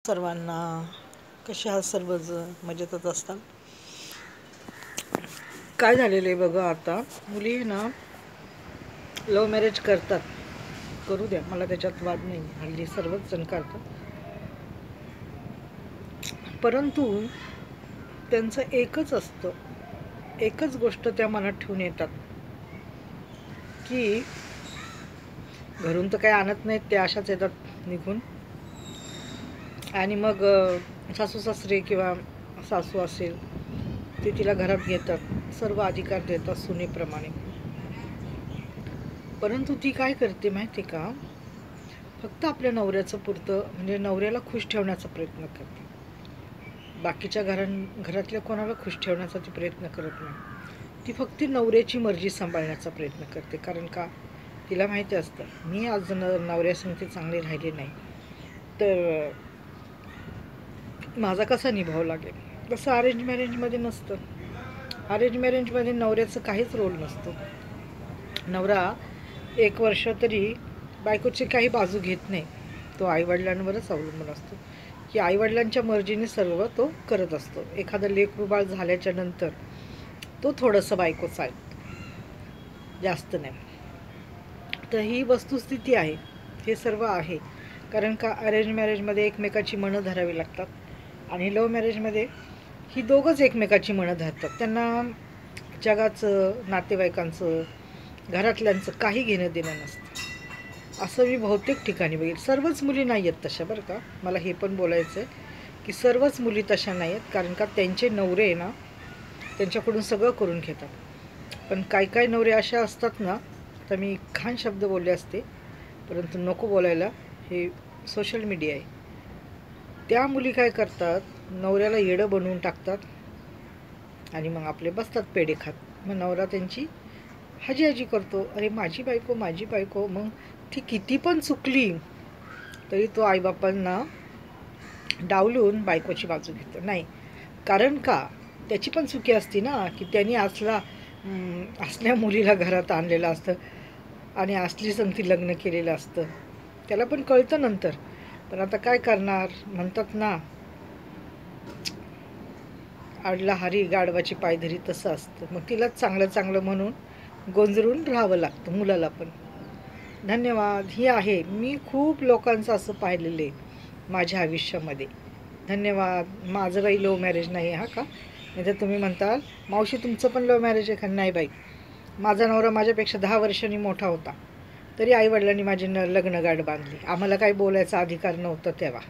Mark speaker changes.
Speaker 1: सर्वांना. कसे आहात सर्वजण? मजेतच असतात. काय झालेलं आहे बघा, आता मुली ना लव्ह मॅरेज करतात. करू द्या, मला त्याच्यात वाद नाही. हल्ली सर्वच जण करतात. परंतु त्यांचं एकच असतं, एकच गोष्ट त्या मनात ठेवून येतात की घरून तर काही आणत नाहीत, ते अशाच येतात निघून. आणि मग सासू सासरे किंवा सासू असेल ते तिला घरात घेतात, सर्व अधिकार देतात सुनेप्रमाणे. परंतु ती काय करते माहिती का, फक्त आपल्या नवऱ्याचं पुरतं, म्हणजे नवऱ्याला खुश ठेवण्याचा प्रयत्न करते. बाकीच्या घरातल्या कोणाला खुश ठेवण्याचा ती प्रयत्न करत नाही. ती फक्त नवऱ्याची मर्जी सांभाळण्याचा प्रयत्न करते. कारण का, तिला माहिती असतं, मी आज नवऱ्यासंगती चांगली राहिली नाही तर माझा कसा निभाव लागेल. तसं अरेंज मॅरेजमध्ये नसतं. अरेंज मॅरेजमध्ये नवऱ्याचं काहीच रोल नसतो. नवरा 1 वर्ष तरी बायकोची काही बाजू घेत नाही. तो आईवडिलांवरच अवलंबून असतो की आईवडिलांच्या मर्जीने सर्व तो करत असतो. एखादं लेकरू बाळ झाल्याच्या नंतर तो थोडंसं बायकोचा आहे, जास्त नाही. तर ही वस्तुस्थिती आहे, हे सर्व आहे. कारण का अरेंज मॅरेजमध्ये एकमेकाची मनं धरावी लागतात आणि लव्ह मॅरेजमध्ये ही दोघंच एकमेकाची मनं धरतात. त्यांना जगाचं, नातेवाईकांचं, घरातल्यांचं काही घेणं देणं नसतं. असं मी बहुतेक ठिकाणी बघितलं. सर्वच मुली नाही आहेत तशा, बरं का. मला हे पण बोलायचं आहे की सर्वच मुली तशा नाही आहेत. कारण का त्यांचे नवरे आहे ना, त्यांच्याकडून सगळं करून घेतात. पण काही नवरे अशा असतात ना, तर मी घाण शब्द बोलले असते, परंतु नको बोलायला, हे सोशल मीडिया आहे. त्या मुली काय करतात, नवऱ्याला येडं बनवून टाकतात आणि मग आपले बसतात पेढे खात. मग नवरा त्यांची हाजी करतो, अरे माझी बायको माझी बायको. मग ती किती पण चुकली तरी तो आईबापांना डावलून बायकोची बाजू घेतो. नाही, कारण का त्याची पण चुकी असती ना, की त्यांनी असल्या मुलीला घरात आणलेलं असतं आणि असली संगती लग्न केलेलं असतं. त्याला पण कळतं नंतर. पण आता काय करणार, म्हणतात ना, आडला हरी गाढवाची पायधरी, तसं असतं. मग तिलाच चांगलं चांगलं म्हणून गोंजरून राहावं लागतं, मुलाला पण. धन्यवाद. ही आहे, मी खूप लोकांचं असं पाहिलेलं आहे माझ्या आयुष्यामध्ये. धन्यवाद. माझं बाई लव्ह मॅरेज नाही हा का. नाही तर तुम्ही म्हणताल, मावशी तुमचं पण लव्ह मॅरेज आहे का. नाही बाई, माझा नवरा माझ्यापेक्षा 10 वर्षांनी मोठा होता, तरी आईवडिलांनी माझी लग्न गाठ बांधली. आम्हाला काही बोलायचा अधिकार नव्हता तेव्हा.